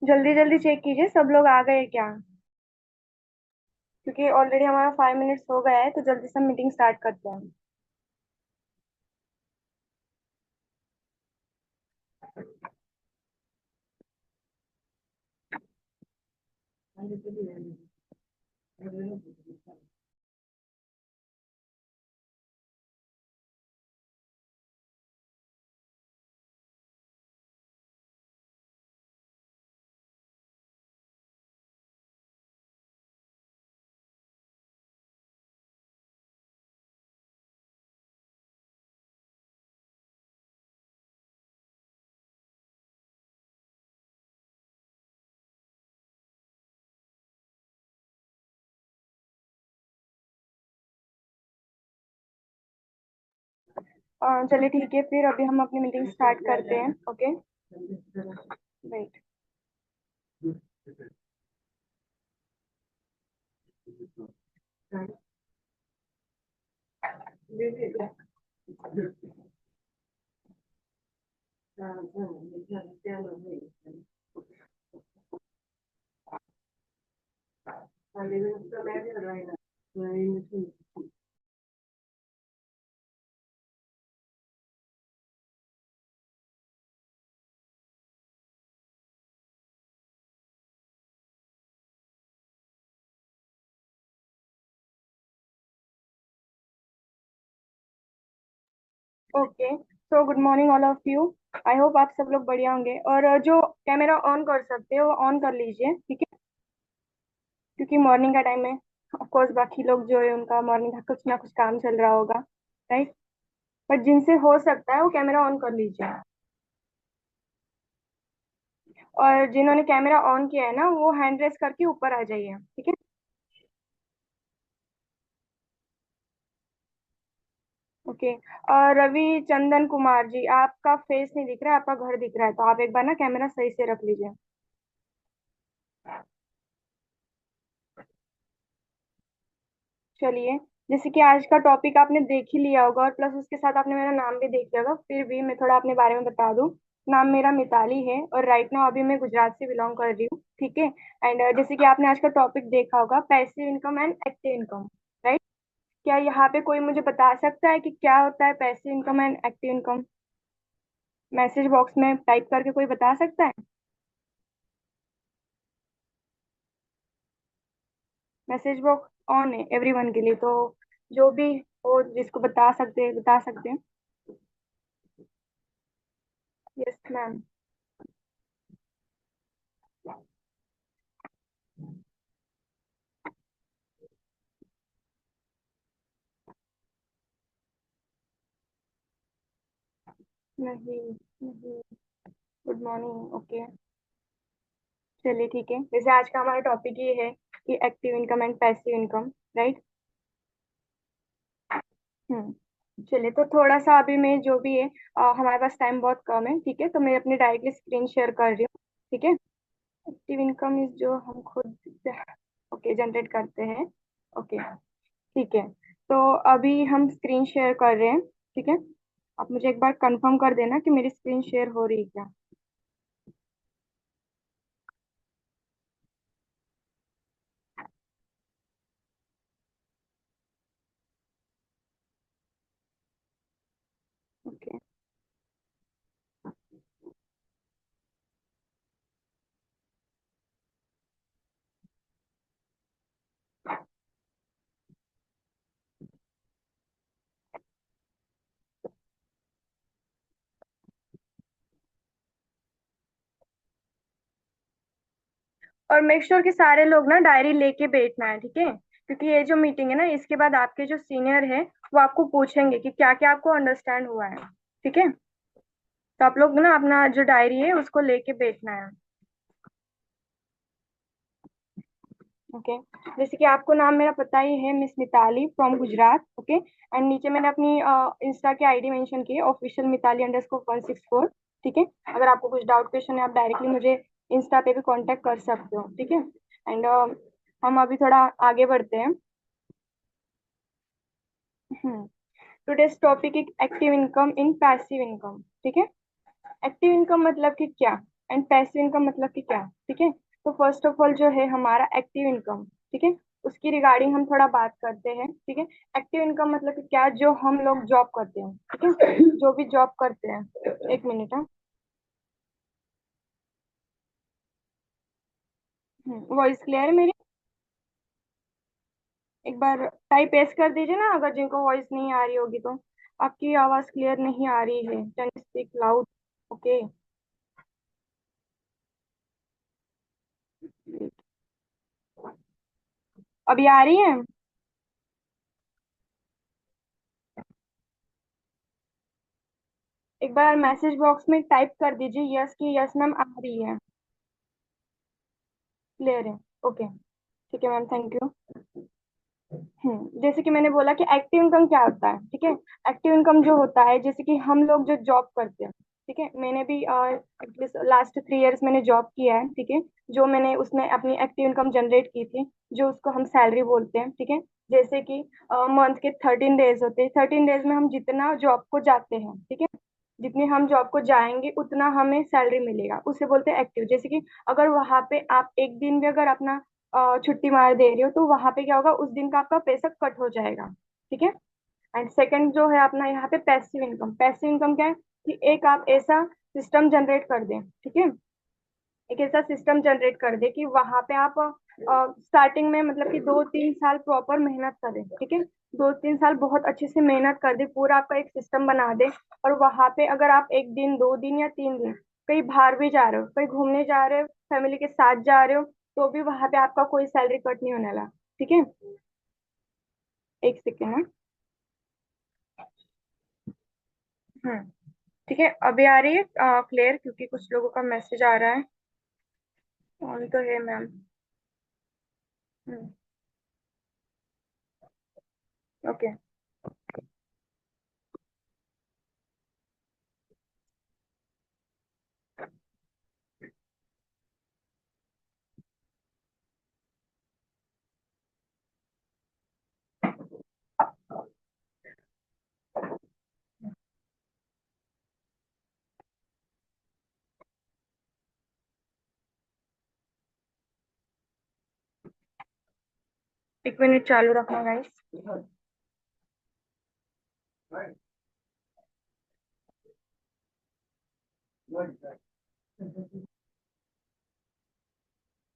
जल्दी जल्दी चेक कीजिए सब लोग आ गए क्या, क्योंकि ऑलरेडी हमारा 5 मिनट्स हो गया है, तो जल्दी से मीटिंग स्टार्ट करते हैं। चलिए ठीक है, फिर अभी हम अपनी मीटिंग स्टार्ट करते हैं। Okay, right. Okay, so good morning all of you. I hope आप सब लोग बढ़िया होंगे, और जो कैमरा ऑन कर सकते हो वो ऑन कर लीजिए, ठीक है, क्योंकि मॉर्निंग का टाइम है। ऑफ कोर्स बाकी लोग जो है उनका मॉर्निंग का कुछ ना कुछ काम चल रहा होगा, राइट। पर जिनसे हो सकता है वो कैमरा ऑन कर लीजिए, और जिन्होंने कैमरा ऑन किया है ना वो हैंड रेस करके ऊपर आ जाइए, ठीक है। ओके, और रवि चंदन कुमार जी, आपका फेस नहीं दिख रहा है, आपका घर दिख रहा है, तो आप एक बार ना कैमरा सही से रख लीजिए। चलिए, जैसे कि आज का टॉपिक आपने देख ही लिया होगा, और प्लस उसके साथ आपने मेरा नाम भी देख लिया होगा, फिर भी मैं थोड़ा अपने बारे में बता दूं। नाम मेरा मिताली है, और राइट नाउ अभी मैं गुजरात से बिलोंग कर रही हूँ, ठीक है। एंड जैसे कि आपने आज का टॉपिक देखा होगा, passive income and active income, right. क्या यहाँ पे कोई मुझे बता सकता है कि क्या होता है passive income and active income? Message box में टाइप करके कोई बता सकता है? मैसेज बॉक्स ऑन है एवरीवन के लिए, तो जो भी हो जिसको बता सकते हैं बता सकते हैं। Yes ma'am. नहीं, नहीं। Good morning. ओके, चलिए ठीक है, वैसे आज का हमारा टॉपिक ये है कि active income and passive income, right. चलिए, तो थोड़ा सा अभी मैं जो भी है, हमारे पास टाइम बहुत कम है, ठीक है, तो मैं अपनी डायरेक्टली स्क्रीन शेयर कर रही हूँ, ठीक है। एक्टिव इनकम इज जो हम खुद ओके जनरेट करते हैं। ओके, ठीक है। तो अभी हम स्क्रीन शेयर कर रहे हैं, ठीक है। आप मुझे एक बार कंफर्म कर देना कि मेरी स्क्रीन शेयर हो रही है क्या। ओके, और मेक श्योर कि सारे लोग ना डायरी लेके बैठना है, ठीक है, क्योंकि ये जो मीटिंग है ना, इसके बाद आपके जो सीनियर है वो आपको पूछेंगे कि क्या क्या आपको अंडरस्टैंड हुआ है, ठीक है। तो आप लोग ना अपना जो डायरी है उसको लेके बैठना है। ओके, जैसे कि आपको नाम मेरा पता ही है, miss Mitali from Gujarat, okay. And नीचे मैंने अपनी इंस्टा की आईडी मेंशन की है, ऑफिशियल मिताली अंडरस्कोर 164, ठीक है। अगर आपको कुछ डाउट क्वेश्चन है आप डायरेक्टली मुझे इंस्टा पे भी कांटेक्ट कर सकते हो, ठीक है। एंड हम अभी थोड़ा आगे बढ़ते हैं। Today's topic active income in passive income, ठीक है। एक्टिव इनकम मतलब कि क्या? एंड पैसिव इनकम मतलब कि क्या, ठीक है। तो फर्स्ट ऑफ ऑल जो है हमारा एक्टिव इनकम, ठीक है, उसकी रिगार्डिंग हम थोड़ा बात करते हैं, ठीक है। एक्टिव इनकम मतलब कि क्या, जो हम लोग जॉब करते हैं, ठीक है, जो भी जॉब करते हैं। एक मिनट है। वॉइस क्लियर है मेरी? एक बार टाइप एस कर दीजिए ना, अगर जिनको वॉइस नहीं आ रही होगी तो। आपकी आवाज क्लियर नहीं आ रही है, कैन स्पीक लाउड। ओके। अभी आ रही है? एक बार मैसेज बॉक्स में टाइप कर दीजिए यस की यस मैम आ रही है, क्लियर है। ओके, ठीक है मैम, थैंक यू। जैसे कि मैंने बोला कि एक्टिव इनकम क्या होता है, ठीक है। एक्टिव इनकम जो होता है, जैसे कि हम लोग जो जॉब करते हैं, ठीक है, मैंने भी एटलीस्ट लास्ट 3 इयर्स मैंने जॉब किया है, ठीक है। जो मैंने उसमें अपनी एक्टिव इनकम जनरेट की थी, जो उसको हम सैलरी बोलते हैं, ठीक है। जैसे कि मंथ के 13 डेज होते हैं, 13 डेज में हम जितना जॉब को जाते हैं, ठीक है, जितनी हम जॉब को जाएंगे उतना हमें सैलरी मिलेगा, उसे बोलते हैं एक्टिव। जैसे कि अगर वहां पे आप एक दिन भी अगर अपना छुट्टी मार दे रही हो, तो वहां पे क्या होगा, उस दिन का आपका पैसा कट हो जाएगा, ठीक है। एंड सेकंड जो है अपना यहाँ पे पैसिव इनकम। पैसिव इनकम क्या है कि एक आप ऐसा सिस्टम जनरेट कर दें, ठीक है, एक ऐसा सिस्टम जनरेट कर दे कि वहां पे आप स्टार्टिंग में मतलब कि 2-3 साल प्रॉपर मेहनत करें, ठीक है। 2-3 साल बहुत अच्छे से मेहनत कर दे, पूरा आपका एक सिस्टम बना दे। और वहां पे अगर आप एक दिन 2 दिन या 3 दिन कहीं बाहर भी जा रहे हो, कहीं घूमने जा रहे हो, फैमिली के साथ जा रहे हो, तो भी वहां पे आपका कोई सैलरी कट नहीं होने वाला, ठीक है। एक सेकेंड है। हम्म, ठीक है, अभी आ रही है क्लियर, क्योंकि कुछ लोगों का मैसेज आ रहा है। ऑन तो है मैम। ओके। एक मिनट चालू रखना गाइस।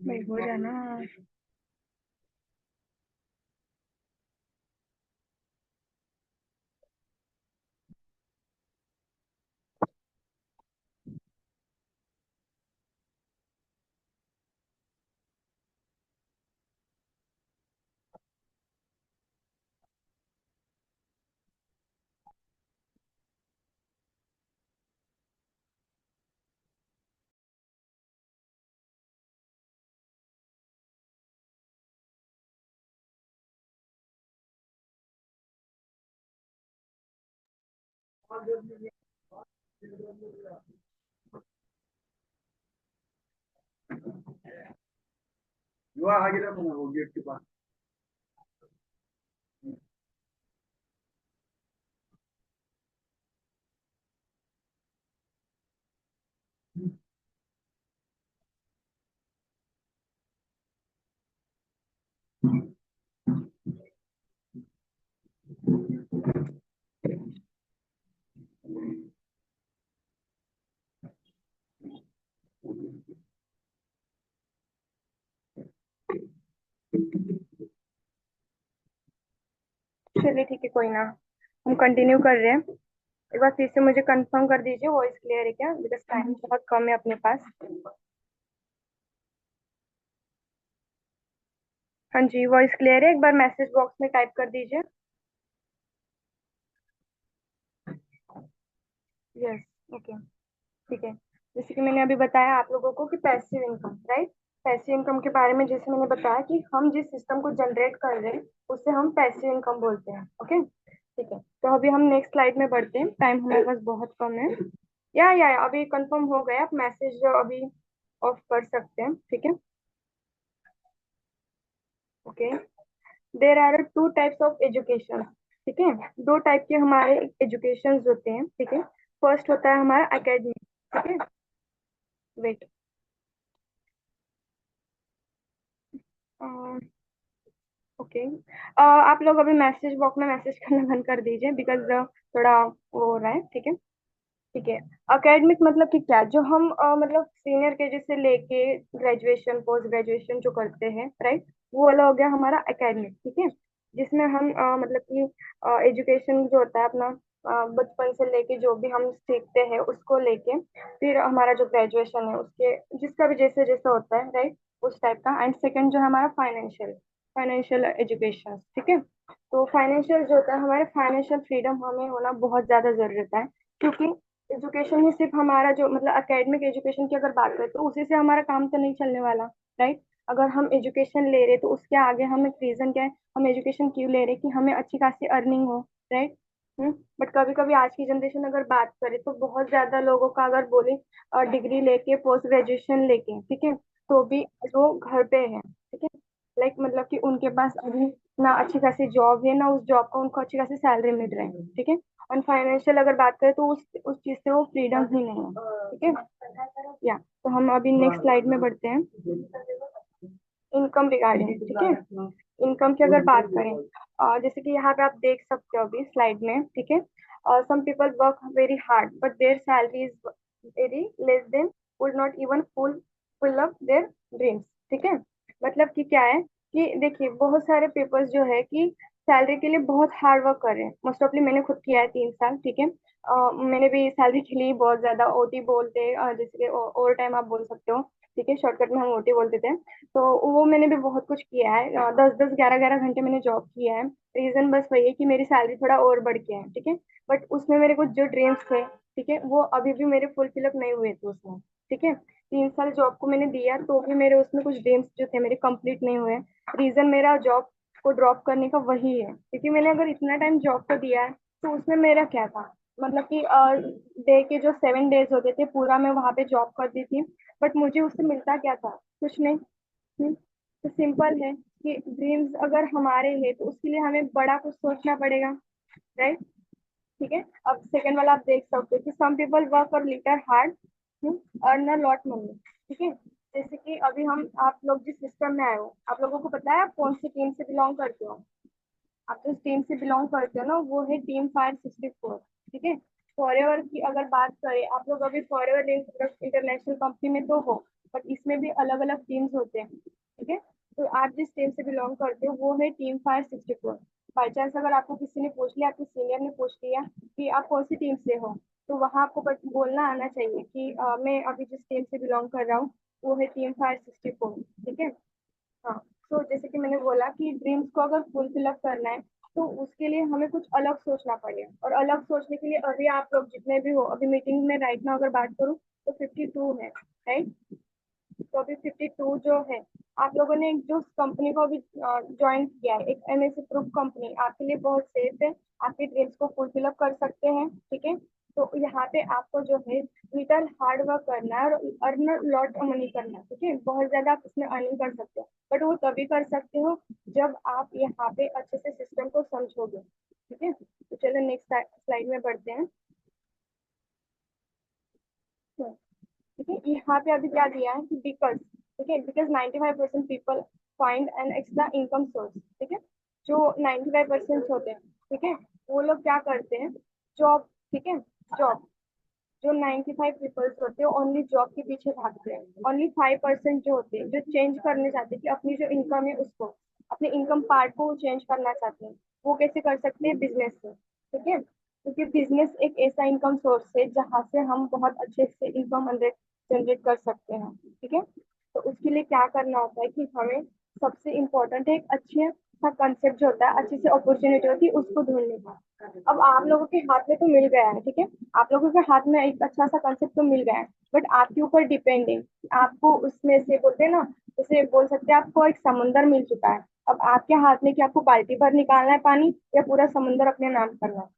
भाई हो जाना। युवा आगे रखो ना वो गेट के पास। चलिए ठीक है, कोई ना, हम कंटिन्यू कर रहे हैं। एक बार फिर से मुझे कंफर्म कर दीजिए वॉइस क्लियर है क्या, बिकॉज टाइम बहुत कम है अपने पास। हाँ जी, वॉइस क्लियर है, एक बार मैसेज बॉक्स में टाइप कर दीजिए। यस। ओके, ठीक है। जैसे कि मैंने अभी बताया आप लोगों को कि passive income, right. Passive income के बारे में जैसे मैंने बताया कि हम जिस सिस्टम को जनरेट कर रहे हैं उसे हम पैसिव इनकम बोलते हैं, ओके। ठीक है, तो अभी हम नेक्स्ट स्लाइड में बढ़ते हैं, टाइम हमारे पास बहुत कम है। या अभी कंफर्म हो गया, आप मैसेज अभी ऑफ कर सकते हैं, ठीक है। Okay. There are 2 types of education, ठीक है। 2 टाइप के हमारे एजुकेशन होते हैं, ठीक है। फर्स्ट होता है हमारा एकेडमिक, ठीक है। Wait, okay. आप लोग अभी मैसेज बॉक्स में मैसेज करना बंद कर दीजिए, बिकॉज थोड़ा वो हो रहा है, ठीक है। ठीक है। एकेडमिक मतलब कि क्या, जो हम मतलब सीनियर केजी से लेके ग्रेजुएशन पोस्ट ग्रेजुएशन जो करते हैं, राइट, वो वाला हो गया हमारा एकेडमिक, ठीक है। जिसमें हम मतलब कि एजुकेशन जो होता है अपना, बचपन से लेके जो भी हम सीखते हैं उसको लेके फिर हमारा जो ग्रेजुएशन है उसके, जिसका भी जैसे जैसा होता है, राइट, उस टाइप का। एंड सेकंड जो है हमारा फाइनेंशियल, फाइनेंशियल एजुकेशन, ठीक है। तो फाइनेंशियल जो होता है, हमारे फाइनेंशियल फ्रीडम हमें होना बहुत ज्यादा जरूरत है, क्योंकि एजुकेशन ही सिर्फ हमारा जो मतलब एकेडमिक एजुकेशन की अगर बात करें तो उसी से हमारा काम तो नहीं चलने वाला, राइट। अगर हम एजुकेशन ले रहे तो उसके आगे हम एक रीजन क्या है, हम एजुकेशन क्यों ले रहे, कि हमें अच्छी खासी अर्निंग हो, राइट। बट कभी कभी आज की जनरेशन अगर बात करें तो बहुत ज्यादा लोगों का अगर बोले डिग्री लेके पोस्ट ग्रेजुएशन लेके, ठीक है, तो भी वो घर पे है, ठीक है। लाइक मतलब कि उनके पास अभी ना अच्छी खासी जॉब है, ना उस जॉब का उनको अच्छी खासी सैलरी मिल रही है, ठीक है। और फाइनेंशियल अगर बात करें तो उस चीज से वो फ्रीडम ही नहीं है, ठीक है। या तो हम अभी नेक्स्ट स्लाइड में बढ़ते हैं, इनकम रिगार्डिंग, ठीक है। इनकम की अगर बात करें, जैसे कि यहाँ पे आप देख सकते हो अभी स्लाइड में, ठीक है। Some people work very hard but their salary is very less than, would not even full up their dreams, ठीक है। मतलब कि क्या है कि देखिए बहुत सारे पीपल्स जो है कि सैलरी के लिए बहुत हार्ड वर्क कर रहे हैं। मोस्ट ऑफली मैंने खुद किया है 3 साल, ठीक है। मैंने भी सैलरी के लिए बहुत ज्यादा ओटी बोलते हैं, जैसे कि ओवर टाइम आप बोल सकते हो, ठीक है, शॉर्टकट में हम ओटी बोलते थे। तो वो मैंने भी बहुत कुछ किया है, 10 10 11 11 घंटे मैंने जॉब किया है। रीजन बस वही है कि मेरी सैलरी थोड़ा और बढ़ के है, ठीक है। बट उसमें मेरे कुछ जो ड्रीम्स थे, ठीक है, वो अभी भी मेरे फुलफिल अप नहीं हुए थे उसमें, ठीक है। 3 साल जॉब को मैंने दिया तो भी मेरे उसमें कुछ ड्रीम्स जो थे मेरे कंप्लीट नहीं हुए। रीजन मेरा जॉब को ड्रॉप करने का वही है, क्योंकि मैंने अगर इतना टाइम जॉब को दिया है तो उसमें मेरा क्या था, मतलब कि डे के जो 7 डेज होते थे पूरा मैं वहां पे जॉब करती थी, बट मुझे उससे मिलता क्या था, कुछ नहीं। तो सिंपल है कि ड्रीम्स अगर हमारे हैं तो उसके लिए हमें बड़ा कुछ सोचना पड़ेगा, राइट। ठीक है। अब सेकंड वाला आप देख सकते हो कि सम पीपल वर्क और litre hard, earn a lot money, ठीक है। जैसे कि अभी हम आप लोग जिस सिस्टम में आए हो, आप लोगों को पता है आप कौन सी टीम से बिलोंग करते हो। आप जिस टीम से बिलोंग करते हो ना, वो है टीम फायर 64, ठीक है। फॉरएवर की अगर बात करें, आप लोग अभी फॉरएवर इंटरनेशनल कंपनी में तो हो, बट इसमें भी अलग अलग टीम्स होते हैं, ठीक है। तो आप जिस टीम से बिलोंग करते हो वो है टीम फायर 64। बाई चांस अगर आपको किसी ने पूछ लिया, आपके सीनियर ने पूछ लिया कि आप कौन सी टीम से हो, तो वहां आपको बोलना आना चाहिए कि मैं अभी जिस टीम से बिलोंग कर रहा हूँ वो है टीम फायर 64, ठीक है। हाँ। तो जैसे कि मैंने बोला कि ड्रीम्स को अगर फुलफिल अप करना है तो उसके लिए हमें कुछ अलग सोचना पड़ेगा, और अलग सोचने के लिए अभी आप लोग जितने भी हो अभी मीटिंग में राइट ना अगर बात करूँ तो 52 है, राइट। तो अभी 52 जो है, आप लोगों ने एक जो कंपनी को अभी ज्वाइन किया है, एक एमएससी प्रूफ कंपनी आपके लिए बहुत सेफ है, आपके ड्रीम्स को फुलफिल अप कर सकते हैं, ठीक है। तो यहाँ पे आपको जो है लिटल हार्ड वर्क करना है और अर्न लॉट मनी करना है, ठीक है। बहुत ज्यादा आप इसमें अर्निंग कर सकते हो, बट वो तभी कर सकते हो जब आप यहाँ पे अच्छे से सिस्टम को समझोगे, ठीक है। तो चलो नेक्स्ट स्लाइड में बढ़ते हैं। ठीक है, यहाँ पे अभी क्या दिया है कि बिकॉज, ठीक है, because 95% people find an extra income source, ठीक है। जो 95% होते हैं, ठीक है, वो लोग क्या करते हैं, जॉब, ठीक है, जॉब। जो 95 पीपल्स होते हैं ओनली जॉब के पीछे भागते हैं, ओनली 5% जो होते हैं जो चेंज करने चाहते हैं कि अपनी जो इनकम है उसको, अपने इनकम पार्ट को चेंज करना चाहते हैं। वो कैसे कर सकते हैं, बिजनेस से, ठीक है। क्योंकि बिजनेस एक ऐसा इनकम सोर्स है जहाँ से हम बहुत अच्छे से इनकम जनरेट जनरेट कर सकते हैं, ठीक है। तो उसके लिए क्या करना होता है कि हमें सबसे इम्पोर्टेंट है एक अच्छे सा कंसेप्ट जो होता है, अच्छी सी अपॉर्चुनिटी होती है उसको ढूंढने का। अब आप लोगों के हाथ में तो मिल गया है, ठीक है, आप लोगों के हाथ में एक अच्छा सा कंसेप्ट तो मिल गया है, बट आपके ऊपर डिपेंड है कि आपको उसमें से बोलते हैं ना, जैसे बोल सकते हैं आपको एक समुंदर मिल चुका है। अब आपके हाथ में कि आपको बाल्टी भर निकालना है पानी या पूरा समुंदर अपने नाम करना है,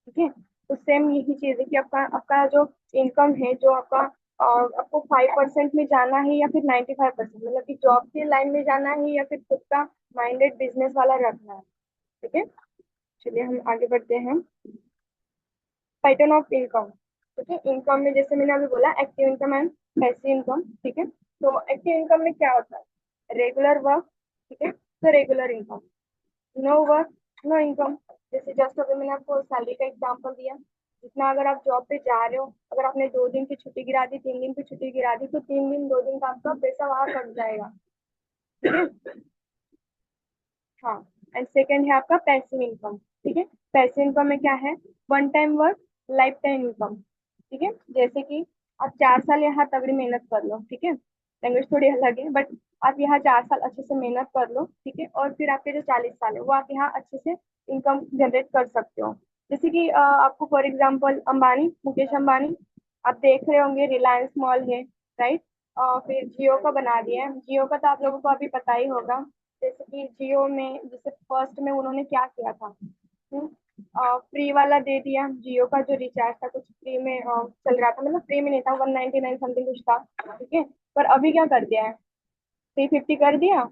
ठीक है। तो सेम यही चीज है कि आपका आपका जो इनकम है, जो आपका आपको 5% में जाना है या फिर 95%, मतलब कि जॉब की लाइन में जाना है या फिर खुद का माइंडेड बिजनेस वाला रखना है, ठीक है। चलिए हम आगे बढ़ते हैं। पैटर्न ऑफ इनकम, ठीक है। इनकम में जैसे मैंने अभी बोला active income and passive income. ठीक है। तो एक्टिव इनकम में क्या होता है, रेगुलर वर्क। ठीक है, तो regular income. No work, no income. जैसे जस्ट अभी मैंने आपको सैलरी का एग्जांपल दिया, जितना अगर आप जॉब पे जा रहे हो, अगर आपने 2 दिन की छुट्टी गिरा दी, 3 दिन की छुट्टी गिरा दी, तो 3 दिन 2 दिन का आपका पैसा वहां कट जाएगा। ठीक है। हाँ। एंड सेकंड है आपका पैसिव इनकम। ठीक है। पैसिव इनकम में क्या है, one time work, life time income. ठीक है। जैसे कि आप 4 साल यहाँ तगड़ी मेहनत कर लो। ठीक है, लैंग्वेज थोड़ी अलग है बट आप यहाँ 4 साल अच्छे से मेहनत कर लो। ठीक है, और फिर आपके जो 40 साल है वो आप यहाँ अच्छे से इनकम जनरेट कर सकते हो। जैसे कि आपको फॉर एग्जाम्पल अंबानी, मुकेश अंबानी, आप देख रहे होंगे रिलायंस मॉल है, राइट। फिर जियो का बना दिया है, जियो का तो आप लोगों को अभी पता ही होगा। जैसे कि जियो में जैसे फर्स्ट में उन्होंने क्या किया था, फ्री वाला दे दिया, जियो का जो रिचार्ज था कुछ फ्री में चल रहा था, मतलब फ्री में नहीं था, 199 समथिंग कुछ था। ठीक है। पर अभी क्या कर दिया है, 350 कर दिया।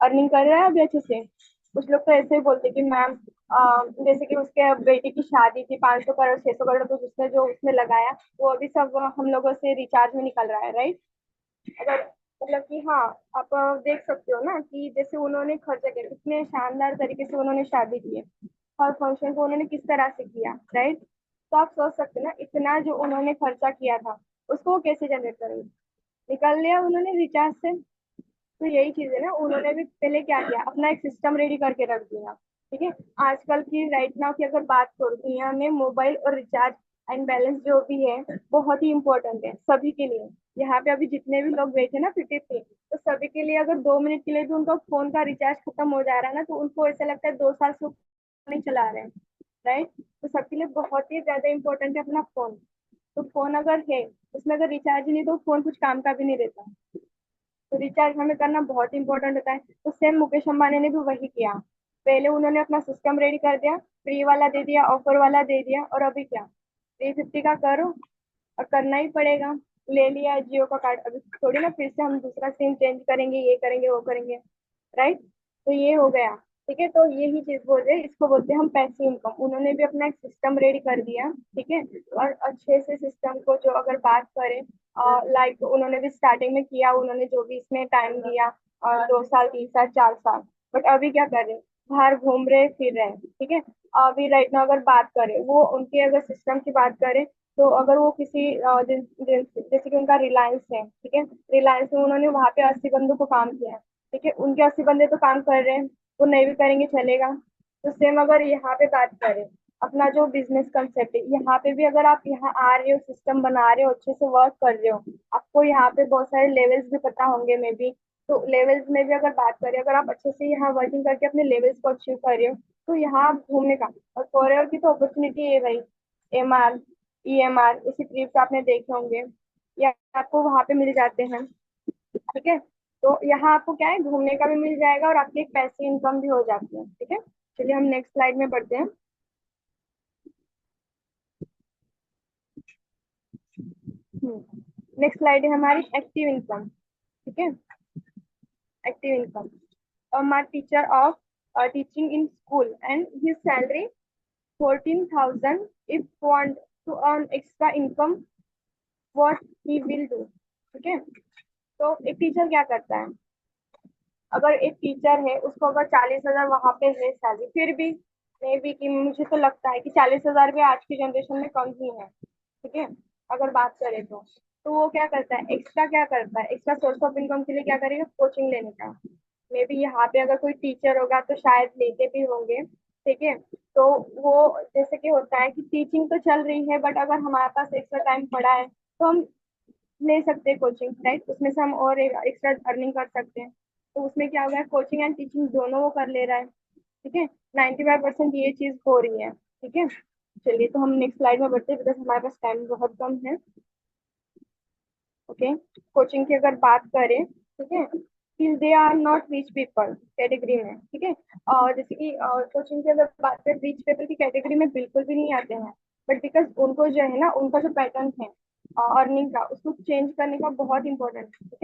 अर्निंग कर रहा है अभी अच्छे से। कुछ लोग तो ऐसे ही बोलते कि मैम, जैसे कि उसके बेटी की शादी थी, 500 करोड़ 600 करोड़ तो उसने जो उसमें लगाया वो अभी सब हम लोगों से रिचार्ज में निकल रहा है, राइट। अगर मतलब कि हाँ, आप देख सकते हो ना कि जैसे उन्होंने खर्चा किया, कितने शानदार तरीके से उन्होंने शादी की है, हर फंक्शन को उन्होंने किस तरह से किया, राइट। तो आप सोच सकते हो ना, इतना जो उन्होंने खर्चा किया था उसको वो कैसे जनरेट करेंगे, निकाल लिया उन्होंने रिचार्ज से। तो यही चीज है ना, उन्होंने भी पहले क्या किया, अपना एक सिस्टम रेडी करके रख दिया। ठीक है। आजकल की राइट नाउ की अगर बात करूँ, दुनिया में मोबाइल और रिचार्ज एंड बैलेंस जो भी है बहुत ही इंपॉर्टेंट है सभी के लिए। यहाँ पे अभी जितने भी लोग बैठे ना फिटे थे, तो सभी के लिए अगर 2 मिनट के लिए भी उनका फोन का रिचार्ज खत्म हो जा रहा है ना, तो उनको ऐसा लगता है 2 साल से ऊपर नहीं चला रहे हैं, राइट। तो सबके लिए बहुत ही ज्यादा इंपॉर्टेंट है अपना फोन। तो फोन अगर है, उसमें अगर रिचार्ज ही नहीं तो फोन कुछ काम का भी नहीं रहता। तो रिचार्ज हमें करना बहुत इंपॉर्टेंट होता है। तो सेम मुकेश अंबानी ने भी वही किया, पहले उन्होंने अपना सिस्टम रेडी कर दिया, फ्री वाला दे दिया, ऑफर वाला दे दिया, और अभी क्या, 350 का करो, और करना ही पड़ेगा। ले लिया है जियो का कार्ड, अभी थोड़ी ना फिर से हम दूसरा सिम चेंज करेंगे, ये करेंगे वो करेंगे, राइट। तो ये हो गया। ठीक है, तो यही चीज बोल रहे हैं, इसको बोलते हैं हम पैसिव इनकम। उन्होंने भी अपना एक सिस्टम रेडी कर दिया। ठीक है। और अच्छे से सिस्टम को जो अगर बात करें, लाइक उन्होंने भी स्टार्टिंग में किया, उन्होंने जो भी इसमें टाइम दिया, 2 साल 3 साल 4 साल, बट अभी क्या कर रहे हैं, बाहर घूम रहे फिर रहे हैं। ठीक है। अभी राइट नाउ अगर बात करें, वो उनके अगर सिस्टम की बात करें, तो अगर वो किसी जैसे कि उनका रिलायंस है, ठीक है, रिलायंस में उन्होंने वहां पे 80 बंदों को काम किया है। ठीक है, उनके 80 बंदे तो काम कर रहे हैं, वो नहीं भी करेंगे चलेगा। तो सेम अगर यहाँ पे बात करें, अपना जो बिजनेस कंसेप्ट है, यहाँ पे भी अगर आप यहाँ आ रहे हो, सिस्टम बना रहे हो, अच्छे से वर्क कर रहे हो, आपको यहाँ पे बहुत सारे लेवल्स भी पता होंगे मे बी। तो लेवल्स में भी अगर बात करें, अगर आप अच्छे से यहाँ वर्किंग करके अपने लेवल्स को अचीव कर रहे हो, तो यहाँ आप घूमने का, और फॉरेवर की तो अपॉर्चुनिटी है भाई। MR, EMR, इसी ट्रिप्स आपने देखे होंगे, या आपको वहां पे मिल जाते हैं। ठीक है। तो यहाँ आपको क्या है, घूमने का भी मिल जाएगा और आपकी एक पैसिव इनकम भी हो जाती है। ठीक है। चलिए हम नेक्स्ट स्लाइड में बढ़ते हैं। नेक्स्ट स्लाइड है हमारी एक्टिव इनकम। ठीक है। Active income, my teacher of teaching in school and his salary 14,000, if want to earn extra income, what he will do। ठीक है। तो एक टीचर क्या करता है, अगर एक टीचर है उसको अगर 40,000 वहां पे है सैलरी, फिर भी मे बी कि मुझे तो लगता है कि 40,000 भी आज की जनरेशन में कम ही है। ठीक है। अगर बात करें तो वो क्या करता है, एक्स्ट्रा क्या करता है, एक्स्ट्रा सोर्स ऑफ इनकम के लिए क्या करेगा, कोचिंग लेने का। मे बी यहाँ पे अगर कोई टीचर होगा तो शायद लेते भी होंगे। ठीक है। तो वो जैसे कि होता है कि टीचिंग तो चल रही है, बट अगर हमारे पास एक्स्ट्रा टाइम पड़ा है तो हम ले सकते हैं कोचिंग, राइट, उसमें से हम और एक्स्ट्रा अर्निंग कर सकते हैं। तो उसमें क्या हो गया, कोचिंग एंड टीचिंग दोनों वो कर ले रहा है। ठीक है। 95% ये चीज हो रही है। ठीक है। चलिए, तो हम नेक्स्ट स्लाइड में बढ़ते हैं, बिकॉज हमारे पास टाइम बहुत कम है। ओके। कोचिंग की अगर बात करें, ठीक है, फिर they are not rich people category में। ठीक है। और जैसे कि कोचिंग की अगर बात करें, रिच पीपल की कैटेगरी में बिल्कुल भी नहीं आते हैं, बट बिकॉज उनको जो है ना, उनका जो पैटर्न है अर्निंग का, उसको चेंज करने का बहुत इंपॉर्टेंट है। ठीक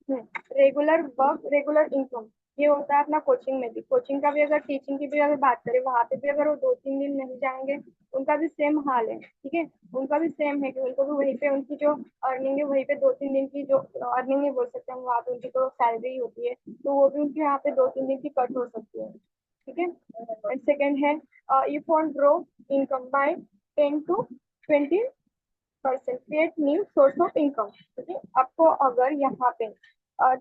है। रेगुलर वर्क, रेगुलर इनकम, ये होता है अपना कोचिंग में भी। कोचिंग का भी अगर, टीचिंग की भी अगर बात करें, वहां पे भी अगर वो 2-3 दिन नहीं जाएंगे, उनका भी सेम हाल है, ठीक है। उनका भी सेम है कि उनको भी वहीं पे उनकी जो अर्निंग है, वहीं पे 2-3 दिन की जो अर्निंग नहीं बोल सकते हम, वहाँ पे उनकी तो सैलरी होती है, तो वो भी उनकी यहाँ पे 2-3 दिन की कट हो सकती है, ठीक है। एंड सेकेंड है, if want grow income by 10 to 20% create new source of income, ठीक है। आपको अगर यहाँ पे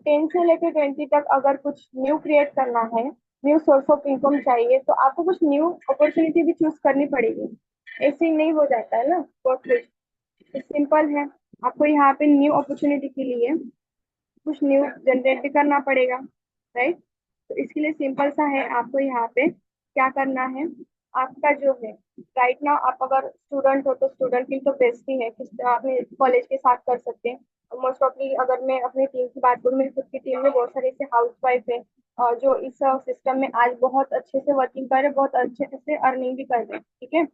10 से लेकर 20 तक अगर कुछ न्यू क्रिएट करना है, न्यू सोर्स ऑफ इनकम चाहिए, तो आपको कुछ न्यू अपॉर्चुनिटी भी चूज करनी पड़ेगी। ऐसे ही नहीं हो जाता है ना बहुत कुछ। सिंपल है, आपको यहाँ पे न्यू अपॉर्चुनिटी के लिए कुछ न्यू जनरेट भी करना पड़ेगा, राइट। तो इसके लिए सिंपल सा है, आपको यहाँ पे क्या करना है, आपका जो है राइट नाउ, आप अगर स्टूडेंट हो तो स्टूडेंट की तो बेस्ट ही है कि आप कॉलेज के साथ कर सकते हैं। मोस्ट ऑफली अगर मैं अपनी टीम की बात करूँ, मेरी खुद की टीम में बहुत सारे ऐसे हाउस वाइफ है जो इस सिस्टम में आज बहुत अच्छे से वर्किंग कर रहे हैं, बहुत अच्छे से अर्निंग भी कर रहे हैं, ठीक है।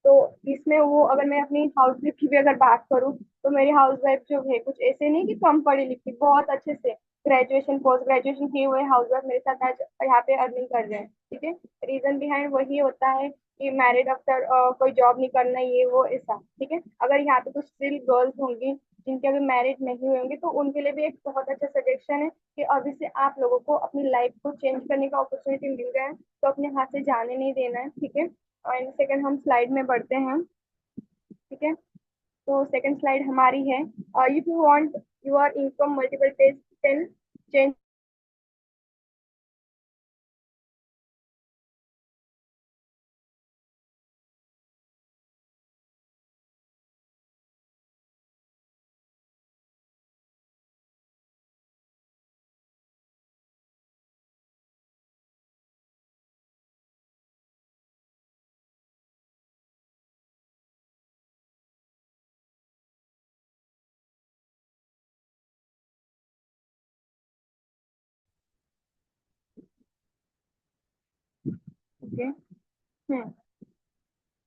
तो इसमें वो, अगर मैं अपनी हाउस वाइफ की भी अगर बात करूँ, तो मेरी हाउस वाइफ जो है कुछ ऐसे नहीं कि कम पढ़ी लिखी, बहुत अच्छे से ग्रेजुएशन पोस्ट ग्रेजुएशन किए हुए हाउस वाइफ मेरे साथ आज यहाँ पे अर्निंग कर रहे हैं, ठीक है। रीजन बिहाइंड वही होता है कि मैरिड आफ्टर कोई जॉब नहीं करना, ये वो ऐसा, ठीक है। अगर यहाँ पे कुछ स्टिल गर्ल्स होंगी जिनके अभी मैरिज नहीं हुए होंगे, तो उनके लिए भी एक बहुत अच्छा सजेशन है कि अभी से आप लोगों को अपनी लाइफ को चेंज करने का अपॉर्चुनिटी मिल रहा है, तो अपने हाथ से जाने नहीं देना है, ठीक है। एंड सेकंड, हम स्लाइड में बढ़ते हैं, ठीक है। तो सेकंड स्लाइड हमारी है, if you want your income multiple test ten change. Okay. Hmm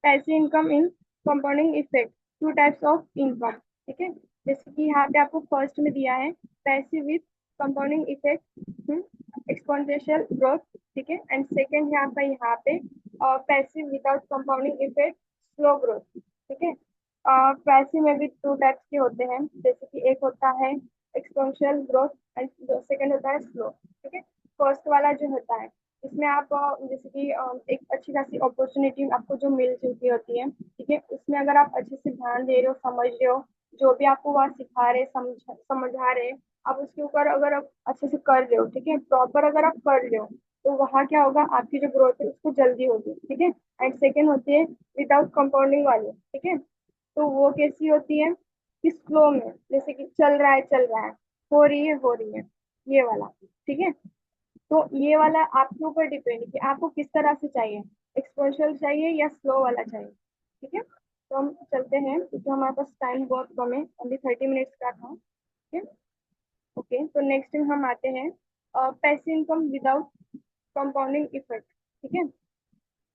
passive income in compounding effect, two types of income, ठीक है। जैसे कि यहाँ पे आपको फर्स्ट में दिया है passive with compounding effect, exponential growth, ठीक है। एंड सेकेंड है आपका यहाँ पे passive without compounding effect, slow growth, ठीक है। पैसिव में भी टू टाइप्स के होते हैं, जैसे कि एक होता है एक्सपोनेंशियल ग्रोथ एंड सेकेंड होता है स्लो, ठीक है। फर्स्ट वाला जो होता है, इसमें आप जैसे कि एक अच्छी खासी अपॉर्चुनिटी आपको जो मिल चुकी होती है, ठीक है, उसमें अगर आप अच्छे से ध्यान दे रहे हो, समझ रहे हो, जो भी आपको वहाँ सिखा रहे समझा रहे, आप उसके ऊपर अगर आप अच्छे से कर रहे हो, ठीक है, प्रॉपर अगर आप कर रहे हो, तो वहाँ क्या होगा, आपकी जो ग्रोथ है उसको जल्दी होगी, ठीक है। एंड सेकेंड होती है विदाउट कंपाउंडिंग वाली, ठीक है। तो वो कैसी होती है कि स्लो में, जैसे कि चल रहा है, हो रही है, ये वाला, ठीक है। तो ये वाला आपके ऊपर डिपेंड है कि आपको किस तरह से चाहिए, एक्सपोनेंशियल चाहिए या स्लो वाला चाहिए, ठीक है। तो हम चलते हैं क्योंकि हमारे पास टाइम बहुत कम है, अभी 30 मिनट्स का था, ठीक है। ओके, तो नेक्स्ट टाइम हम आते हैं passive income without compounding effect, ठीक है।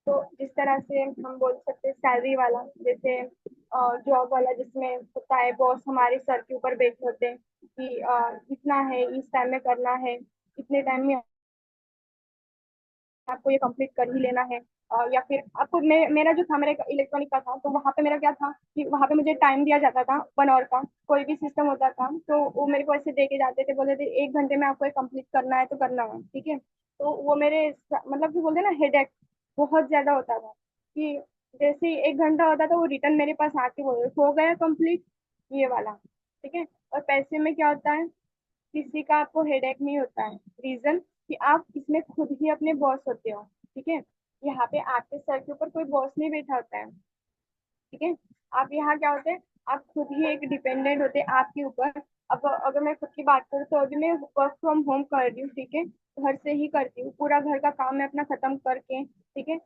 तो जिस तरह से हम बोल सकते हैं सैलरी वाला, जैसे जॉब वाला, जिसमें होता है बॉस हमारे सर के ऊपर बैठे होते हैं कि इतना है, इस टाइम में करना है, इतने टाइम में आपको ये कंप्लीट कर ही लेना है। या फिर आपको मेरा जो था, मेरा इलेक्ट्रॉनिक का था, तो वहाँ पे मेरा क्या था कि वहाँ पे मुझे टाइम दिया जाता था 1 आवर का, कोई भी सिस्टम होता था तो वो मेरे को ऐसे दे के जाते थे, बोलते थे 1 घंटे में आपको ये कंप्लीट करना है तो करना है, ठीक है। तो वो मेरे मतलब कि बोलते हैं ना, हेडेक बहुत ज्यादा होता था कि जैसे ही 1 घंटा होता था, वो रिटर्न मेरे पास आके बोल हो गया कंप्लीट, ये वाला, ठीक है। और पैसे में क्या होता है, किसी का आपको हेडेक नहीं होता है। रीजन कि आप इसमें खुद ही अपने बॉस होते हो, ठीक है। यहाँ पे आपके सर के ऊपर कोई बॉस नहीं बैठा होता है, ठीक है। आप यहाँ क्या होते हैं, आप खुद ही एक डिपेंडेंट होते हैं आपके ऊपर। अब अगर मैं खुद की बात करूँ, तो अभी मैं वर्क फ्रॉम होम कर रही हूँ, ठीक है। घर से ही करती हूँ, पूरा घर का काम मैं अपना खत्म करके, ठीक है।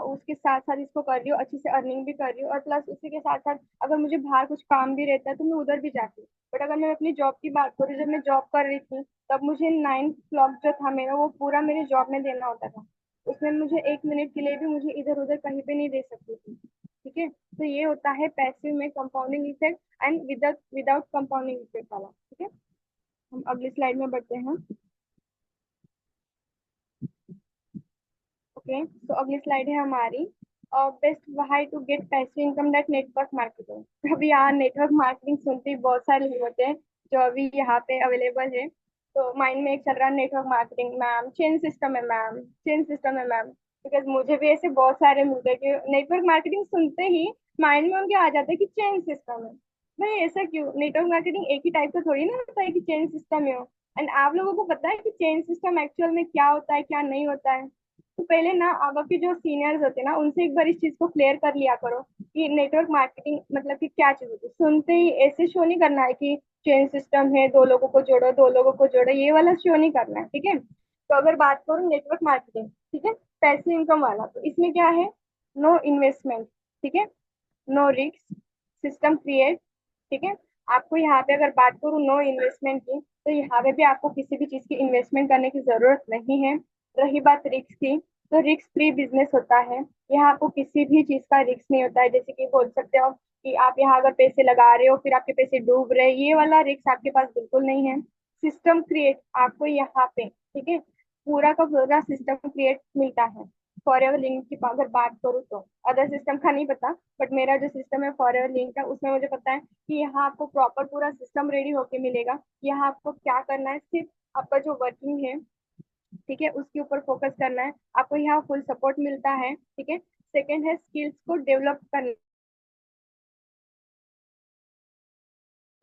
उसके साथ साथ इसको कर रही हूँ, अच्छी से अर्निंग भी कर रही हूँ, और प्लस उसी के साथ साथ अगर मुझे बाहर कुछ काम भी रहता है तो मैं उधर भी जाती हूँ। बट अगर मैं अपनी जॉब की बात करूँ, जब मैं जॉब कर रही थी, तब मुझे 9 क्लॉक जो था मेरा, वो पूरा मेरे जॉब में देना होता था। उसमें मुझे 1 मिनट के लिए भी मुझे इधर उधर कहीं पे नहीं दे सकती थी, ठीक है। तो ये होता है पैसिव में compounding effect and without without compounding effect वाला, ठीक है। हम अगली स्लाइड में बढ़ते हैं। ओके, तो अगली स्लाइड है हमारी, best way to get passive income that network marketing. अभी यहाँ नेटवर्क मार्केटिंग सुनते ही बहुत सारे लोग होते हैं जो अभी यहाँ पे अवेलेबल है। तो माइंड में एक चल रहा है network marketing ma'am, chain system है मैम, चेन सिस्टम है मैम। बिकॉज मुझे भी ऐसे बहुत सारे मिलते हैं कि नेटवर्क मार्केटिंग सुनते ही माइंड में उनके आ जाता है कि चेन सिस्टम है। भाई ऐसा क्यों? नेटवर्क मार्केटिंग एक ही टाइप का थोड़ी ना होता है कि चेन सिस्टम है। एंड आप लोगों को पता है कि चेन सिस्टम एक्चुअल में क्या होता है क्या नहीं होता है? तो पहले ना आप आपके जो सीनियर्स होते हैं ना उनसे एक बार इस चीज को क्लियर कर लिया करो कि नेटवर्क मार्केटिंग मतलब कि क्या चीज होती है। सुनते ही ऐसे शो नहीं करना है कि चेन सिस्टम है, दो लोगों को जोड़ो, दो लोगों को जोड़ो, ये वाला शो नहीं करना है, ठीक है। तो अगर बात करूँ नेटवर्क मार्केटिंग, ठीक है, पैसिव इनकम वाला, तो इसमें क्या है? नो इन्वेस्टमेंट, ठीक है, नो रिस्क, सिस्टम क्रिएट, ठीक है। आपको यहाँ पे अगर बात करूँ नो इन्वेस्टमेंट की, तो यहाँ पे भी आपको किसी भी चीज की इन्वेस्टमेंट करने की जरूरत नहीं है। रही बात रिस्क की, तो रिस्क फ्री बिजनेस होता है। यहाँ आपको किसी भी चीज का रिस्क नहीं होता है। जैसे कि बोल सकते हो कि आप यहाँ अगर पैसे लगा रहे हो फिर आपके पैसे डूब रहे हैं, ये वाला रिस्क आपके पास बिल्कुल नहीं है। सिस्टम क्रिएट आपको यहाँ पे, ठीक है, पूरा का पूरा सिस्टम क्रिएट मिलता है। फॉर एवर लिंक की अगर बात करूँ तो अदर सिस्टम का नहीं पता, बट मेरा जो सिस्टम है फॉर एवर लिंक का, उसमें मुझे पता है कि यहाँ आपको प्रॉपर पूरा सिस्टम रेडी होके मिलेगा। यहाँ आपको क्या करना है, सिर्फ आपका जो वर्किंग है, ठीक है, उसके ऊपर फोकस करना है। आपको यहाँ फुल सपोर्ट मिलता है, ठीक है। सेकेंड है स्किल्स को डेवलप करना,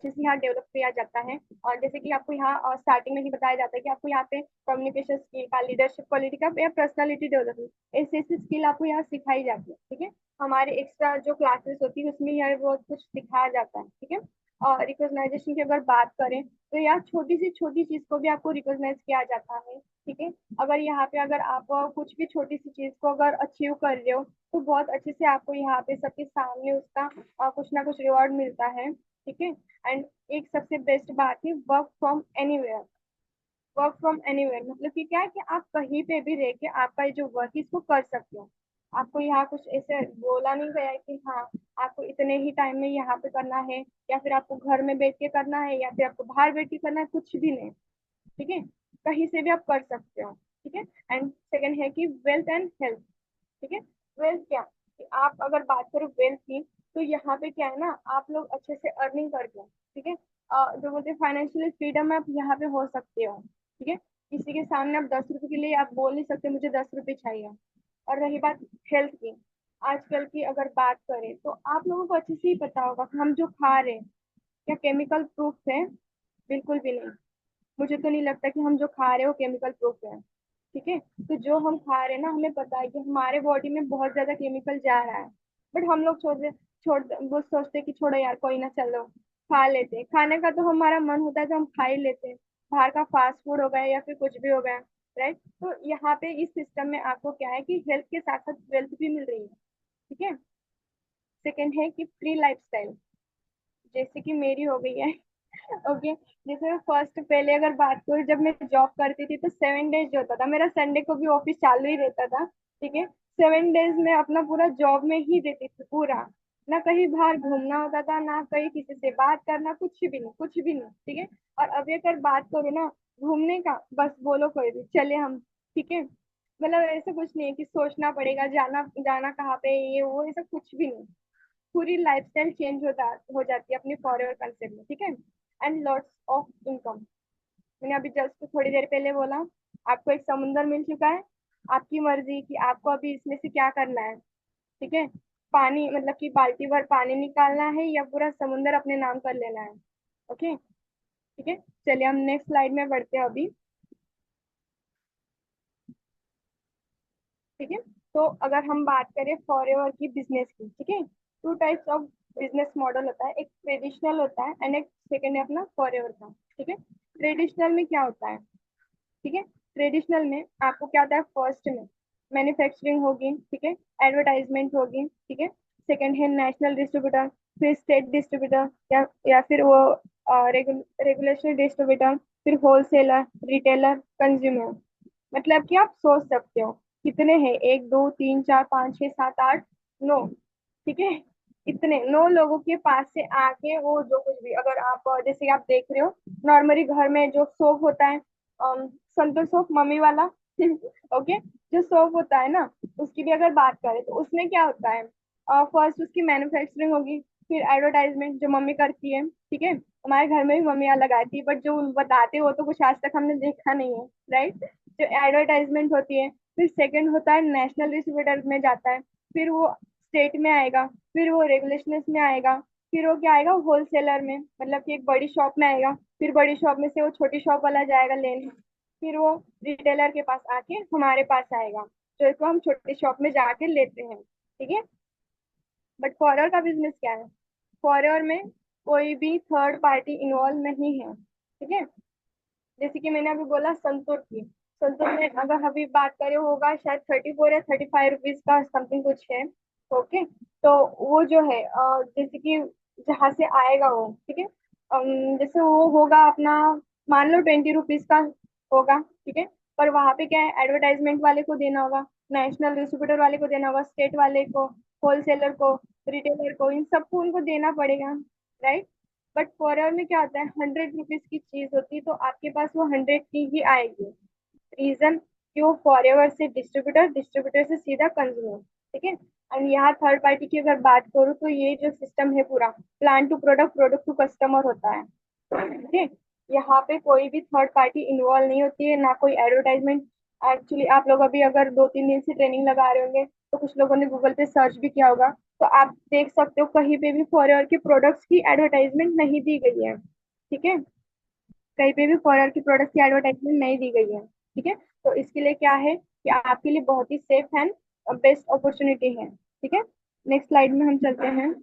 जैसे यहाँ डेवलप किया जाता है। और जैसे कि आपको यहाँ स्टार्टिंग में ही बताया जाता है कि आपको यहाँ पे कम्युनिकेशन स्किल का, लीडरशिप क्वालिटी का या पर्सनालिटी डेवलपमेंट, ऐसी ऐसी स्किल आपको यहाँ सिखाई जाती है, ठीक है। हमारे एक्स्ट्रा जो क्लासेस होती है उसमें यह बहुत कुछ सिखाया जाता है, ठीक है। और रिकॉग्नाइजेशन की अगर बात करें तो यहाँ छोटी सी छोटी चीज को भी आपको रिकॉग्नाइज किया जाता है, ठीक है। अगर यहाँ पे अगर आप कुछ भी छोटी सी चीज को अगर अचीव कर रहे हो तो बहुत अच्छे से आपको यहाँ पे सबके सामने उसका कुछ ना कुछ रिवॉर्ड मिलता है, ठीक है। एंड एक सबसे बेस्ट बात है work from anywhere. Work from anywhere मतलब कि क्या है कि आप कहीं पे भी रह के आपका ये जो वर्क है इसको कर सकते हो। आपको यहाँ कुछ ऐसे बोला नहीं गया है कि हाँ आपको इतने ही टाइम में यहाँ पे करना है, या फिर आपको घर में बैठ के करना है, या फिर आपको बाहर बैठ के करना है, कुछ भी नहीं, ठीक है। कहीं से भी आप कर सकते हो, ठीक है। एंड सेकंड है कि वेल्थ एंड हेल्थ, ठीक है। वेल्थ क्या कि आप अगर बात करो वेल्थ की, तो यहाँ पे क्या है ना, आप लोग अच्छे से अर्निंग करके, ठीक है, जो बोलते हैं फाइनेंशियल फ्रीडम में आप यहाँ पे हो सकते हो, ठीक है। किसी के सामने आप 10 रुपए के लिए आप बोल नहीं सकते मुझे 10 रुपए चाहिए। और रही बात हेल्थ की, आजकल की अगर बात करें तो आप लोगों को अच्छे से ही पता होगा कि हम जो खा रहे हैं क्या केमिकल प्रूफ है? बिल्कुल भी नहीं। मुझे तो नहीं लगता कि हम जो खा रहे हो केमिकल प्रूफ है, ठीक है। तो जो हम खा रहे हैं ना, हमें पता है कि हमारे बॉडी में बहुत ज्यादा केमिकल जा रहा है, बट हम लोग छोड़ वो सोचते हैं कि छोड़ो यार कोई ना, चलो खा लेते हैं। खाने का तो हमारा मन होता है तो हम खा ही लेते हैं, बाहर का फास्ट फूड हो गया या फिर कुछ भी हो गया, राइट। तो यहाँ पे इस सिस्टम में आपको क्या है कि हेल्थ के साथ साथ वेल्थ भी मिल रही है, ठीक है। सेकेंड है कि फ्री लाइफस्टाइल, जैसे कि मेरी हो गई है। ओके, जैसे मैं फर्स्ट पहले अगर बात करूँ, जब मैं जॉब करती थी तो 7 डेज जो होता था मेरा, संडे को भी ऑफिस चालू ही रहता था, ठीक है। 7 डेज में अपना पूरा जॉब में ही देती थी पूरा। ना कहीं बाहर घूमना होता था, ना कहीं किसी से बात करना, कुछ भी नहीं, कुछ भी नहीं, ठीक है। और अभी अगर बात करूँ ना घूमने का, बस बोलो कोई भी चले हम, ठीक है। मतलब ऐसा कुछ नहीं है कि सोचना पड़ेगा जाना जाना कहाँ पे, ये वो ऐसा कुछ भी नहीं। पूरी लाइफस्टाइल चेंज हो जाती है अपनी फॉरएवर कंसेप्ट में, ठीक है। एंड लॉट्स ऑफ इनकम, मैंने अभी जस्ट थोड़ी देर पहले बोला, आपको एक समुंदर मिल चुका है। आपकी मर्जी कि आपको अभी इसमें से क्या करना है, ठीक है। पानी मतलब कि बाल्टी भर पानी निकालना है या पूरा समुंदर अपने नाम कर लेना है, ओके, ठीक है। चलिए हम नेक्स्ट स्लाइड में बढ़ते हैं अभी, ठीक है। तो अगर हम बात करें फॉरएवर की बिजनेस की, ठीक है, to types of business model होता है, एक ट्रेडिशनल होता है एंड एक सेकेंड है अपना फॉरएवर का, ठीक है। ट्रेडिशनल में क्या होता है, ठीक है। ट्रेडिशनल में आपको क्या होता है, फर्स्ट में मैन्युफैक्चरिंग होगी, ठीक है, एडवर्टाइजमेंट होगी, ठीक है। सेकंड है नेशनल डिस्ट्रीब्यूटर, फिर स्टेट डिस्ट्रीब्यूटर, या फिर वो रेगुलेशन डिस्ट्रीब्यूटर, फिर होलसेलर, रिटेलर, कंज्यूमर। मतलब कि आप सोच सकते हो कितने हैं, 1 2 3 4 5 6 7 8 9, ठीक है। इतने 9 लोगों के पास से आके वो जो कुछ भी, अगर आप जैसे आप देख रहे हो नॉर्मली घर में जो सोप होता है, संतूर सोप मम्मी वाला, ओके, जो सोप होता है ना, उसकी भी अगर बात करें तो उसमें क्या होता है, फर्स्ट उसकी मैन्युफैक्चरिंग होगी, फिर एडवर्टाइजमेंट जो मम्मी करती है, ठीक है, हमारे घर में भी मम्मियाँ लगाती है, बट जो बताते हो तो कुछ आज तक हमने देखा नहीं है, राइट। जो एडवर्टाइजमेंट होती है, फिर सेकंड होता है नेशनल डिस्ट्रीब्यूटर में जाता है, फिर वो स्टेट में आएगा, फिर वो रेगुलेशंस में आएगा, फिर वो क्या आएगा होलसेलर में, मतलब कि एक बड़ी शॉप में आएगा, फिर बड़ी शॉप में से वो छोटी शॉप वाला जाएगा लेने, फिर वो रिटेलर के पास आके हमारे पास आएगा, जो इसको हम छोटी शॉप में जाके लेते हैं, ठीक है। बट फॉरवर का बिजनेस क्या है, फॉरवर में कोई भी थर्ड पार्टी इन्वॉल्व नहीं है, ठीक है। जैसे कि मैंने अभी बोला संतूर की, संतूर में अगर अभी बात करें होगा शायद 34 या 35 रुपीज का समथिंग कुछ है, ओके। तो वो जो है जैसे कि जहाँ से आएगा वो, ठीक है, जैसे वो होगा अपना, मान लो 20 रुपीज का होगा, ठीक है। पर वहां पे क्या है, एडवर्टाइजमेंट वाले को देना होगा, नेशनल डिस्ट्रीब्यूटर वाले को देना होगा, स्टेट वाले को, होलसेलर को, रिटेलर को, इन सबको उनको देना पड़ेगा, राइट। बट फॉरएवर में क्या होता है, 100 रुपीज की चीज होती है तो आपके पास वो 100 की ही आएगी। रीजन, क्यों, फॉरएवर से डिस्ट्रीब्यूटर, डिस्ट्रीब्यूटर से सीधा कंज्यूमर, ठीक है। एंड यहाँ थर्ड पार्टी की अगर बात करूँ तो ये जो सिस्टम है पूरा plan to product, product to customer होता है, ठीक है। यहाँ पे कोई भी थर्ड पार्टी इन्वॉल्व नहीं होती है, ना कोई एडवर्टाइजमेंट। एक्चुअली आप लोग अभी अगर 2-3 दिन से ट्रेनिंग लगा रहे होंगे तो कुछ लोगों ने गूगल पे सर्च भी किया होगा, तो आप देख सकते हो कहीं पे भी फॉरएवर के प्रोडक्ट्स की एडवर्टाइजमेंट नहीं दी गई है, ठीक है। कहीं पे भी फॉरएवर की प्रोडक्ट की एडवर्टाइजमेंट नहीं दी गई है, ठीक है। तो इसके लिए क्या है कि आपके लिए बहुत ही सेफ एंड बेस्ट अपॉर्चुनिटी है, ठीक है। नेक्स्ट स्लाइड में हम चलते हैं।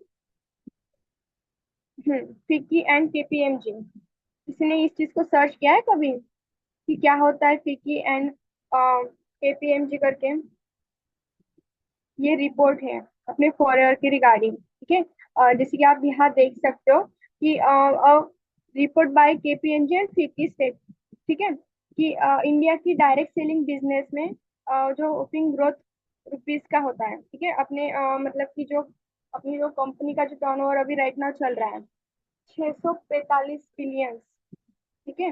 फिक्की एंड केपीएमजी, किसी ने इस चीज को सर्च किया है कभी कि क्या होता है फिक्की एंड केपीएमजी करके? ये रिपोर्ट है अपने फॉरएवर के रिगार्डिंग, ठीक है। जैसे कि आप यहाँ देख सकते हो कि report by KPMG and FICCI state, ठीक है, कि इंडिया की डायरेक्ट सेलिंग बिजनेस में जो ओपनिंग ग्रोथ रुपीज का होता है, ठीक है, अपने मतलब कि जो अपनी जो कंपनी का जो टर्नओवर अभी राइट नाउ चल रहा है 645 बिलियन, ठीक है।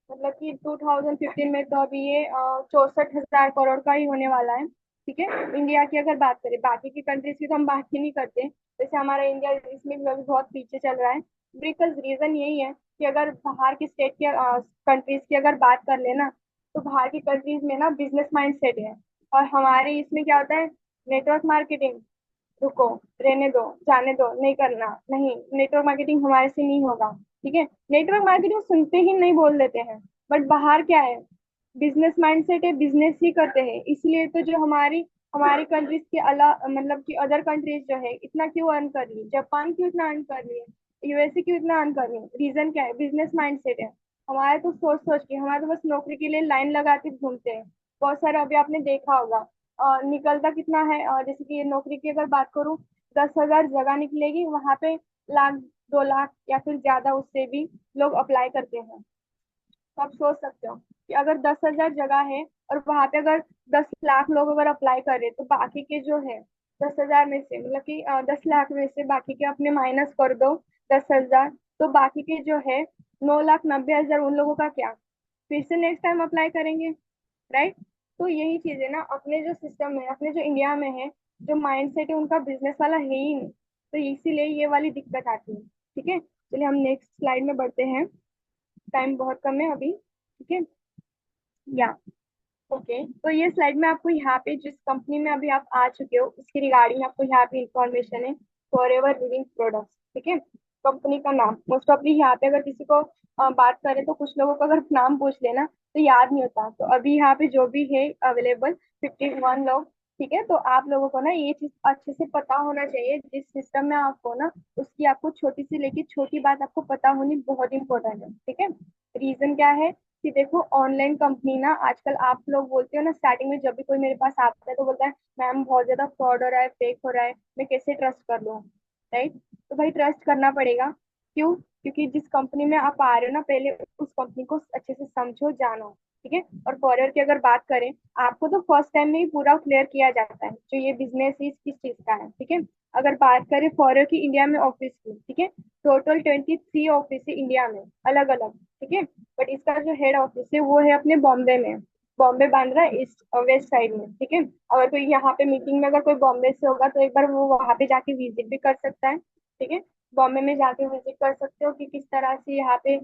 मतलब कि 2015 में तो अभी ये 64,000 करोड़ का ही होने वाला है, ठीक है। इंडिया की अगर बात करें, बाकी की कंट्रीज की तो हम बात ही नहीं करते, जैसे हमारा इंडिया इसमें भी अभी बहुत पीछे चल रहा है। बिकॉज रीजन यही है कि अगर बाहर की स्टेट की कंट्रीज की अगर बात कर लेना, तो बाहर की कंट्रीज में ना बिजनेस माइंड सेट है, और हमारे इसमें क्या होता है, नेटवर्क मार्केटिंग, रुको, रहने दो, जाने दो, नहीं करना, नहीं, नेटवर्क मार्केटिंग हमारे से नहीं होगा, ठीक है। नेटवर्क मार्केटिंग सुनते ही नहीं बोल देते हैं। बट बाहर क्या है, बिजनेस माइंडसेट है, बिजनेस ही करते हैं, इसलिए तो जो हमारी हमारी कंट्रीज के अलावा मतलब कि अदर कंट्रीज जो है इतना क्यों अर्न कर रही है, जापान क्यों इतना अर्न कर रही है, यूएसए क्यों इतना अर्न कर रही है, रीजन क्या है, बिजनेस माइंडसेट है। हमारे तो सोच सोच के, हमारे तो बस नौकरी के लिए लाइन लगा के घूमते हैं। बहुत सारे अभी आपने देखा होगा निकलता कितना है, जैसे कि नौकरी की अगर बात करूँ, 10,000 जगह निकलेगी, वहां पे लाख, 2 लाख या फिर ज्यादा उससे भी लोग अप्लाई करते हैं। तो आप सोच सकते हो कि अगर 10,000 जगह है और वहां पे अगर 10 लाख लोग अगर अप्लाई कर रहे, तो बाकी के जो है 10,000 में से, मतलब कि 10 लाख में से बाकी के अपने माइनस कर दो 10,000, तो बाकी के जो है 9,90,000 उन लोगों का क्या, फिर से नेक्स्ट टाइम अप्लाई करेंगे, राइट। तो यही चीज है ना, अपने जो सिस्टम है, अपने जो इंडिया में है, जो माइंडसेट है उनका बिजनेस वाला है ही नहीं, तो इसीलिए ये वाली दिक्कत आती है, ठीक है। चलिए हम नेक्स्ट स्लाइड में बढ़ते हैं, टाइम बहुत कम है अभी, ठीक है। या ओके, तो ये स्लाइड में आपको यहाँ पे जिस कंपनी में अभी आप आ चुके हो उसकी रिगार्डिंग आपको यहाँ पे इंफॉर्मेशन है, फॉर एवर लिविंग प्रोडक्ट्स, ठीक है। कंपनी का नाम मोस्ट ऑफली यहाँ पे अगर किसी को बात करें तो कुछ लोगों का अगर नाम पूछ लेना तो याद नहीं होता, तो अभी यहाँ पे जो भी है अवेलेबल 51 लोग, ठीक है। तो आप लोगों को ना ये चीज अच्छे से पता होना चाहिए, जिस सिस्टम में आप हो ना उसकी आपको छोटी सी लेके छोटी बात आपको पता होनी बहुत इंपॉर्टेंट है, ठीक है। रीजन क्या है कि देखो, ऑनलाइन कंपनी ना आजकल, आप लोग बोलते हो ना स्टार्टिंग में, जब भी कोई मेरे पास आता है तो बोलता है मैम बहुत ज्यादा फ्रॉड हो रहा है, फेक हो रहा है, मैं कैसे ट्रस्ट कर लूँ, राइट। तो भाई ट्रस्ट करना पड़ेगा, क्यों, क्योंकि जिस कंपनी में आप आ रहे हो ना, पहले उस कंपनी को अच्छे से समझो, जानो, ठीक है। और फॉरएवर की अगर बात करें, आपको तो फर्स्ट टाइम में ही पूरा क्लियर किया जाता है जो ये बिजनेस इस किस चीज का है, ठीक है। अगर बात करें फॉरएवर की इंडिया में ऑफिस की, ठीक है, टोटल 23 ऑफिस है इंडिया में, अलग अलग, ठीक है। बट इसका जो हेड ऑफिस है वो है अपने बॉम्बे में, Bombay Bandra east west side में, ठीक है। अगर कोई यहाँ पे मीटिंग में अगर कोई बॉम्बे से होगा तो एक बार वो वहां पे जाके विजिट भी कर सकता है, ठीक है। बॉम्बे में जाके विजिट कर सकते हो कि किस तरह से यहाँ पे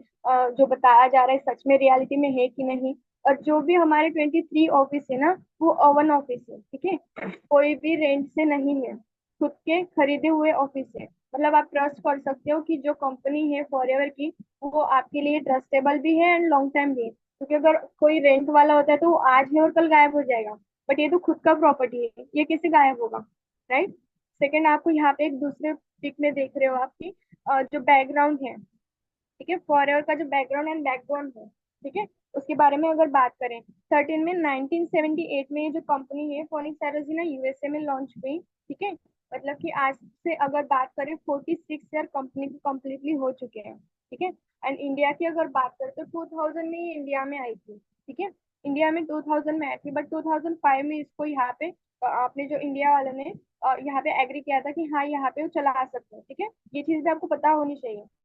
जो बताया जा रहा है सच में रियलिटी में है कि नहीं। और जो भी हमारे 23 ऑफिस है ना, वो ओवन ऑफिस है, ठीक है। कोई भी रेंट से नहीं है, खुद के खरीदे हुए ऑफिस है। मतलब आप ट्रस्ट कर सकते हो कि जो कंपनी है फॉरएवर की, वो आपके लिए ट्रस्टेबल भी है एंड लॉन्ग टाइम भी है। क्योंकि अगर कोई रेंट वाला होता है तो वो आज है और कल गायब हो जाएगा, बट ये तो खुद का प्रॉपर्टी है, ये कैसे गायब होगा, राइट। सेकंड, आपको यहाँ पे एक दूसरे पिक में देख रहे हो आपकी जो बैकग्राउंड है, ठीक है। फॉरएवर का जो बैकग्राउंड एंड बैकबोन है, ठीक है, उसके बारे में अगर बात करें, 13 में 1978 में ये जो कंपनी है फोनिक्स एरोजिना यूएसए में लॉन्च हुई, ठीक है। मतलब कि आज से अगर बात करें 46 ईयर कंपनी को कम्प्लीटली हो चुके हैं, ठीक है। एंड इंडिया की अगर बात करें तो 2000 में ये इंडिया में आई थी, ठीक है। इंडिया में 2000 में आई थी, बट 2005 में इसको यहाँ पे आपने जो इंडिया वालों ने यहाँ पे एग्री किया था कि हाँ यहाँ पे वो चला सकते हैं, ठीक है। ये चीज भी आपको पता होनी चाहिए।